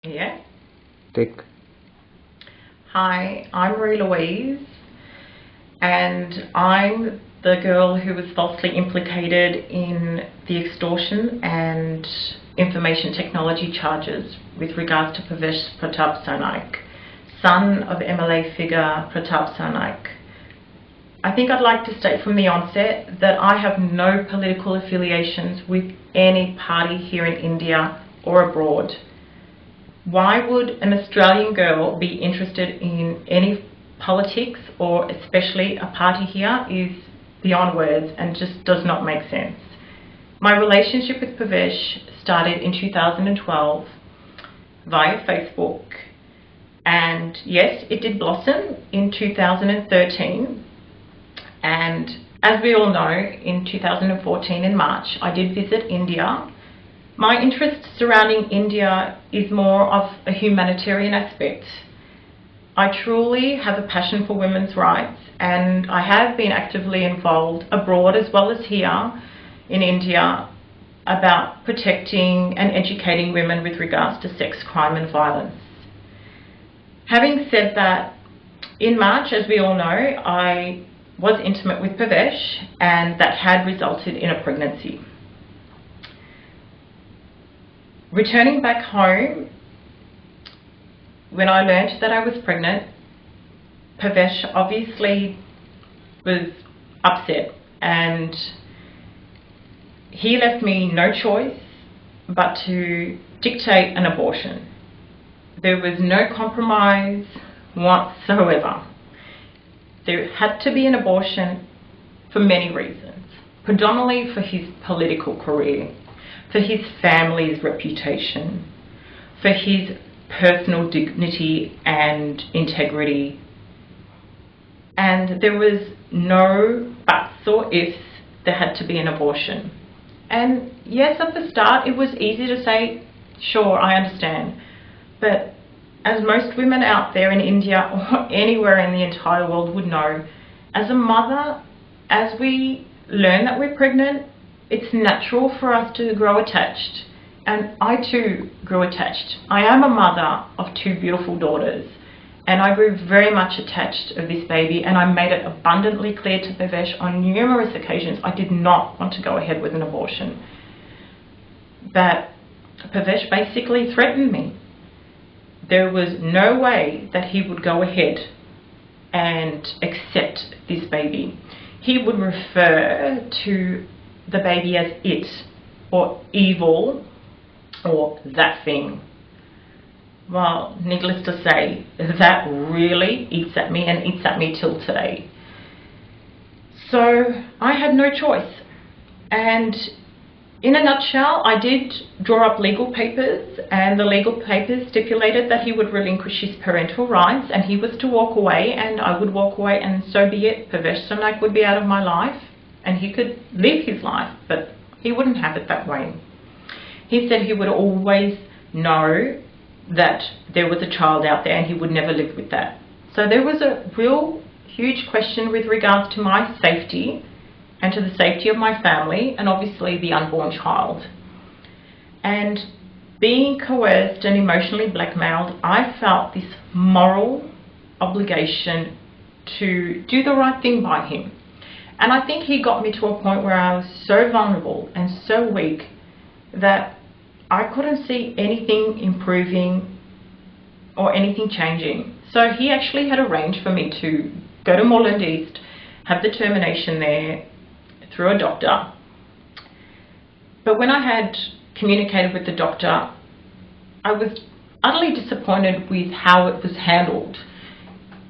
Yeah. Tick. Hi, I'm Marie-Louise, and I'm the girl who was falsely implicated in the extortion and information technology charges with regards to Purvesh Pratap Sarnaik, son of MLA figure Pratap Sarnaik. I think I'd like to state from the onset that I have no political affiliations with any party here in India or abroad. Why would an Australian girl be interested in any politics, or especially a party here, is beyond words and just does not make sense. My relationship with Purvesh started in 2012 via Facebook, and yes, it did blossom in 2013, and as we all know, in 2014 in March I did visit India. My interest surrounding India is more of a humanitarian aspect. I truly have a passion for women's rights, and I have been actively involved abroad as well as here in India about protecting and educating women with regards to sex crime and violence. Having said that, in March, as we all know, I was intimate with Purvesh, and that had resulted in a pregnancy. Returning back home, when I learned that I was pregnant, Purvesh obviously was upset, and he left me no choice but to dictate an abortion. There was no compromise whatsoever. There had to be an abortion for many reasons, predominantly for his political career, for his family's reputation, for his personal dignity and integrity. And there was no buts or ifs, there had to be an abortion. And yes, at the start it was easy to say, sure, I understand. But as most women out there in India or anywhere in the entire world would know, as a mother, as we learn that we're pregnant, it's natural for us to grow attached, and I too grew attached. I am a mother of two beautiful daughters, and I grew very much attached to this baby, and I made it abundantly clear to Purvesh on numerous occasions I did not want to go ahead with an abortion. But Purvesh basically threatened me. There was no way that he would go ahead and accept this baby. He would refer to the baby as it, or evil, or that thing. Well, needless to say, that really eats at me, and eats at me till today. So I had no choice, and in a nutshell, I did draw up legal papers, and the legal papers stipulated that he would relinquish his parental rights, and he was to walk away, and I would walk away, and so be it. Purvesh Sarnaik would be out of my life, and he could live his life, but he wouldn't have it that way. He said he would always know that there was a child out there, and he would never live with that. So there was a real huge question with regards to my safety and to the safety of my family, and obviously the unborn child. And being coerced and emotionally blackmailed, I felt this moral obligation to do the right thing by him. And I think he got me to a point where I was so vulnerable and so weak that I couldn't see anything improving or anything changing. So he actually had arranged for me to go to Moreland East, have the termination there through a doctor. But when I had communicated with the doctor, I was utterly disappointed with how it was handled.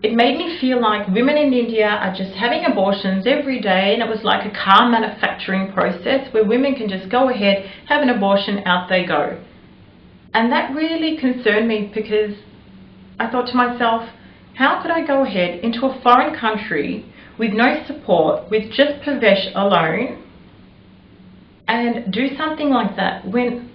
It made me feel like women in India are just having abortions every day, and it was like a car manufacturing process where women can just go ahead, have an abortion, out they go. And that really concerned me, because I thought to myself, how could I go ahead into a foreign country with no support, with just Purvesh alone, and do something like that when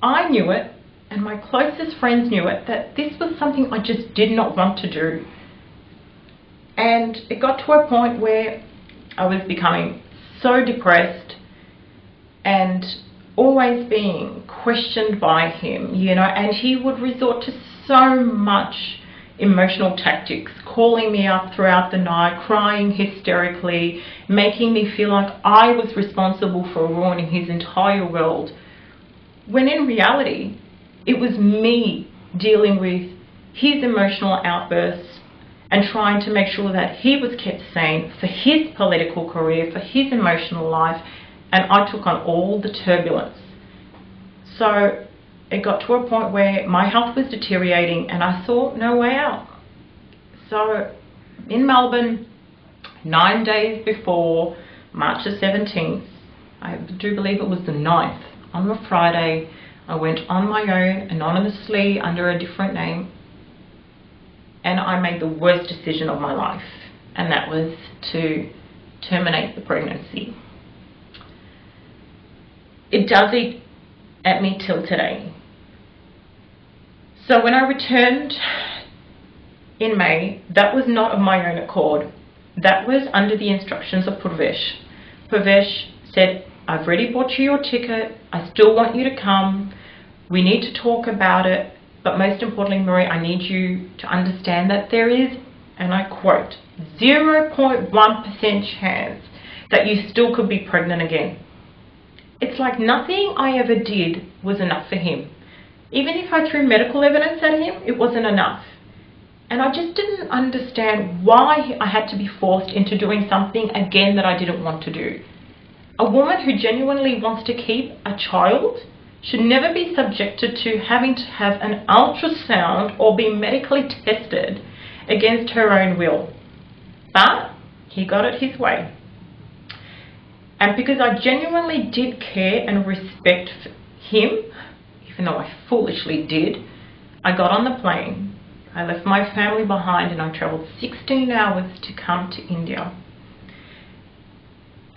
I knew it, and my closest friends knew it, that this was something I just did not want to do. And it got to a point where I was becoming so depressed, and always being questioned by him, and he would resort to so much emotional tactics, calling me up throughout the night, crying hysterically, making me feel like I was responsible for ruining his entire world, when in reality, it was me dealing with his emotional outbursts and trying to make sure that he was kept sane for his political career, for his emotional life, and I took on all the turbulence. So it got to a point where my health was deteriorating and I saw no way out. So in Melbourne, 9 days before March the 17th, I do believe it was the 9th, on a Friday, I went on my own, anonymously, under a different name, and I made the worst decision of my life, and that was to terminate the pregnancy. It does eat at me till today. So when I returned in May, that was not of my own accord. That was under the instructions of Purvesh. Purvesh said, I've already bought you your ticket, I still want you to come, we need to talk about it, but most importantly, Marie, I need you to understand that there is, and I quote, 0.1% chance that you still could be pregnant again. It's like nothing I ever did was enough for him. Even if I threw medical evidence at him, it wasn't enough. And I just didn't understand why I had to be forced into doing something again that I didn't want to do. A woman who genuinely wants to keep a child should never be subjected to having to have an ultrasound or be medically tested against her own will. But he got it his way. And because I genuinely did care and respect him, even though I foolishly did, I got on the plane. I left my family behind and I travelled 16 hours to come to India.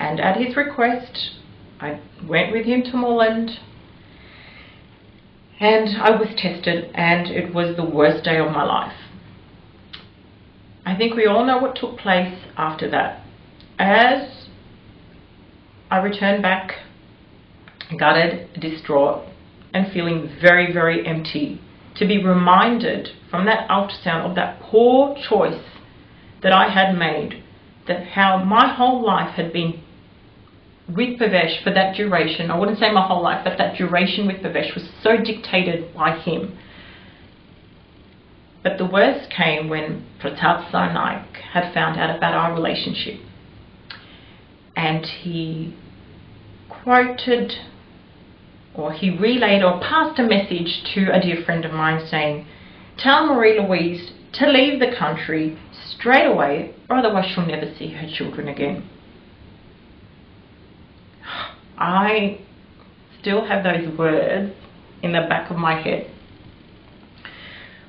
And at his request, I went with him to Moreland and I was tested, and it was the worst day of my life. I think we all know what took place after that. As I returned back, gutted, distraught, and feeling very, very empty, to be reminded from that ultrasound of that poor choice that I had made, that how my whole life had been with Purvesh for that duration. I wouldn't say my whole life, but that duration with Purvesh was so dictated by him. But the worst came when Pratap Sarnaik had found out about our relationship. And he quoted, or he relayed or passed a message to a dear friend of mine saying, tell Marie Louise to leave the country straight away, or otherwise she'll never see her children again. I still have those words in the back of my head.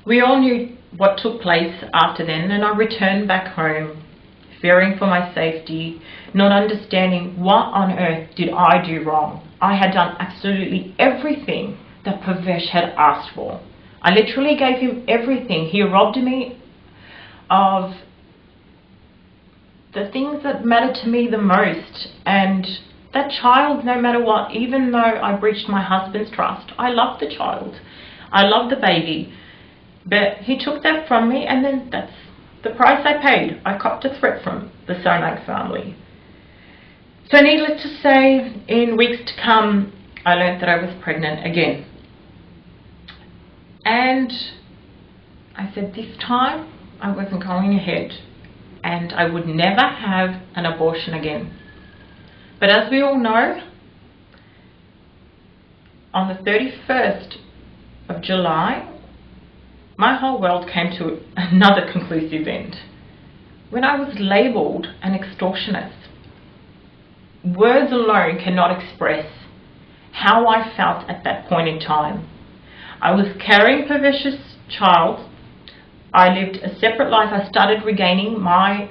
We all knew what took place after then, and I returned back home, fearing for my safety, not understanding what on earth did I do wrong. I had done absolutely everything that Purvesh had asked for. I literally gave him everything. He robbed me of the things that mattered to me the most, and that child, no matter what, even though I breached my husband's trust, I loved the child. I loved the baby. But he took that from me, and then that's the price I paid. I copped a threat from the Sarnaik family. So needless to say, in weeks to come, I learned that I was pregnant again. And I said this time I wasn't going ahead, and I would never have an abortion again. But as we all know, on the 31st of July, my whole world came to another conclusive end. When I was labelled an extortionist. Words alone cannot express how I felt at that point in time. I was carrying Purvesh's child. I lived a separate life. I started regaining my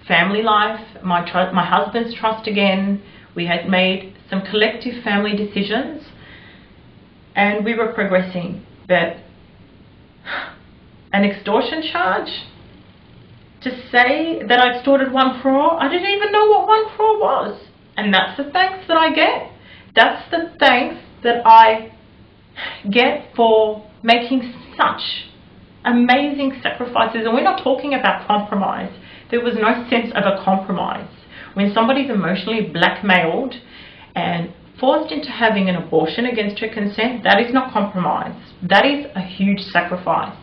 family life, my husband's trust again. We had made some collective family decisions and we were progressing. But an extortion charge? To say that I extorted 1 crore? I didn't even know what 1 crore was. And that's the thanks that I get. That's the thanks that I get for making such amazing sacrifices. And we're not talking about compromise. There was no sense of a compromise. When somebody's emotionally blackmailed and forced into having an abortion against her consent, that is not compromise. That is a huge sacrifice.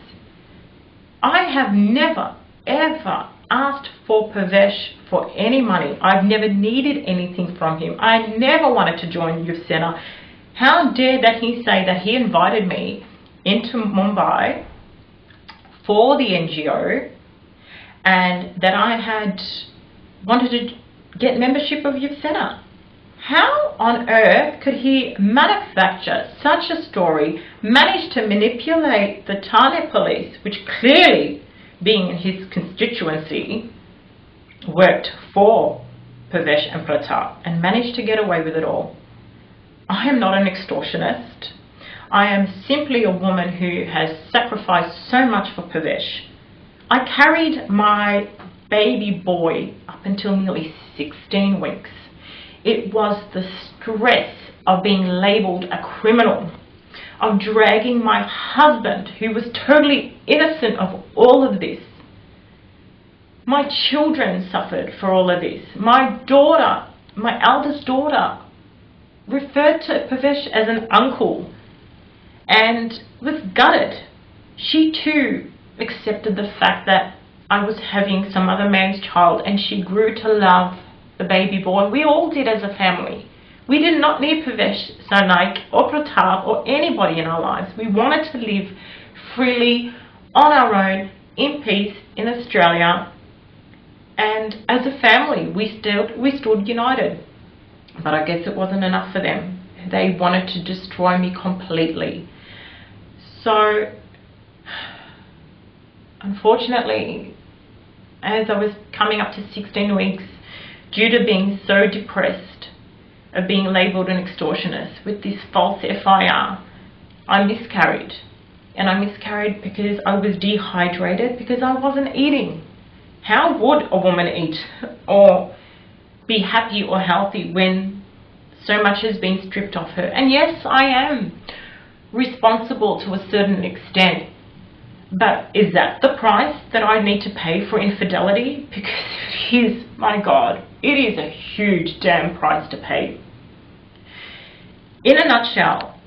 I have never, ever asked for Purvesh for any money. I've never needed anything from him. I never wanted to join Youth Centre. How dare that he say that he invited me into Mumbai for the NGO and that I had wanted to get membership of Youth Centre. How on earth could he manufacture such a story, manage to manipulate the Thane police, which clearly, being in his constituency, worked for Purvesh and Pratap, and managed to get away with it all? I am not an extortionist. I am simply a woman who has sacrificed so much for Purvesh. I carried my baby boy up until nearly 16 weeks. It was the stress of being labelled a criminal, of dragging my husband, who was totally innocent of all of this. My children suffered for all of this. My daughter, my eldest daughter, referred to Purvesh as an uncle and was gutted. She too accepted the fact that I was having some other man's child, and she grew to love the baby boy. We all did as a family. We did not need Purvesh Sarnaik or Pratap or anybody in our lives. We wanted to live freely on our own in peace in Australia, and as a family we stood united. But I guess it wasn't enough for them. They wanted to destroy me completely. So unfortunately, as I was coming up to 16 weeks, due to being so depressed of being labelled an extortionist with this false FIR, I miscarried. And I miscarried because I was dehydrated, because I wasn't eating. How would a woman eat or be happy or healthy when so much has been stripped off her? And yes, I am responsible to a certain extent. But is that the price that I need to pay for infidelity? Because it is, my God, it is a huge damn price to pay. In a nutshell,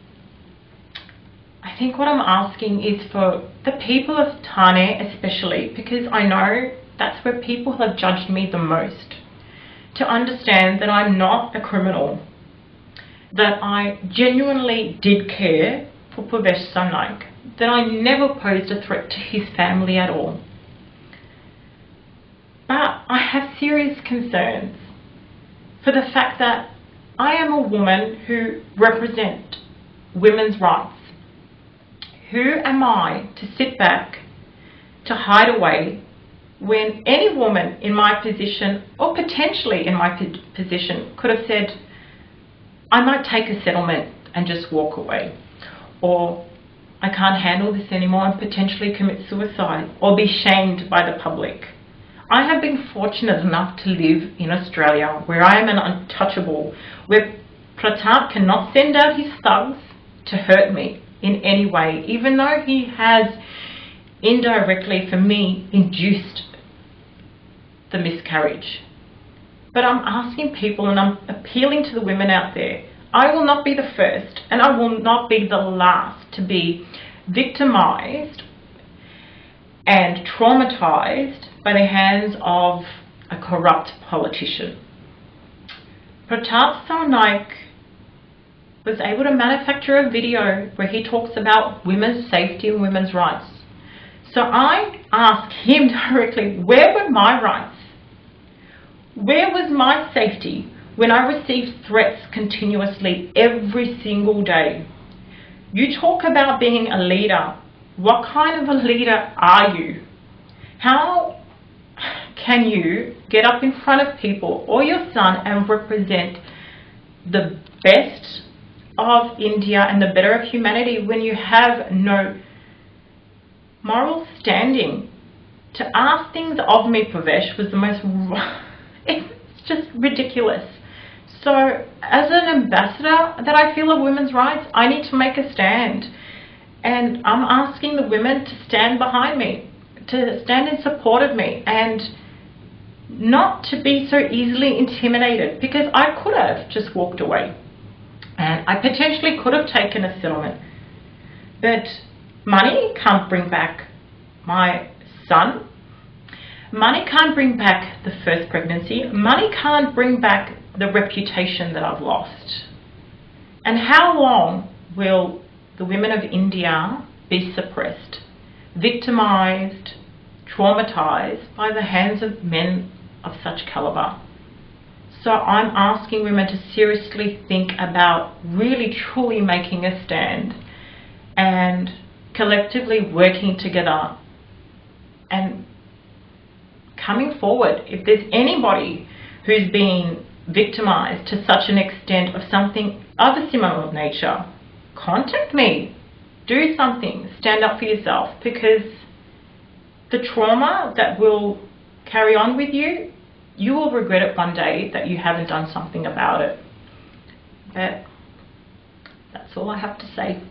I think what I'm asking is for the people of Thane especially, because I know that's where people have judged me the most, to understand that I'm not a criminal, that I genuinely did care for Purvesh Sarnaik, that I never posed a threat to his family at all. But I have serious concerns for the fact that I am a woman who represents women's rights. Who am I to sit back, to hide away, when any woman in my position, or potentially in my position, could have said, I might take a settlement and just walk away, or I can't handle this anymore and potentially commit suicide, or be shamed by the public. I have been fortunate enough to live in Australia, where I am an untouchable, where Pratap cannot send out his thugs to hurt me in any way, even though he has indirectly, for me, induced the miscarriage. But I'm asking people, and I'm appealing to the women out there, I will not be the first, and I will not be the last to be victimized and traumatized by the hands of a corrupt politician. Pratap Sarnaik was able to manufacture a video where he talks about women's safety and women's rights. So I asked him directly, where were my rights? Where was my safety when I received threats continuously every single day? You talk about being a leader. What kind of a leader are you? How can you get up in front of people or your son and represent the best of India and the better of humanity when you have no moral standing? To ask things of me, Purvesh, was the most... it's just ridiculous. So as an ambassador that I feel of women's rights, I need to make a stand. And I'm asking the women to stand behind me, to stand in support of me, and not to be so easily intimidated, because I could have just walked away and I potentially could have taken a settlement. But money can't bring back my son. Money can't bring back the first pregnancy. Money can't bring back the reputation that I've lost. And how long will the women of India be suppressed, victimized, traumatized by the hands of men of such caliber? So I'm asking women to seriously think about really truly making a stand and collectively working together and coming forward. If there's anybody who's been victimized to such an extent of something of a similar nature, contact me. Do something. Stand up for yourself, because the trauma that will carry on with you, you will regret it one day that you haven't done something about it. But that's all I have to say.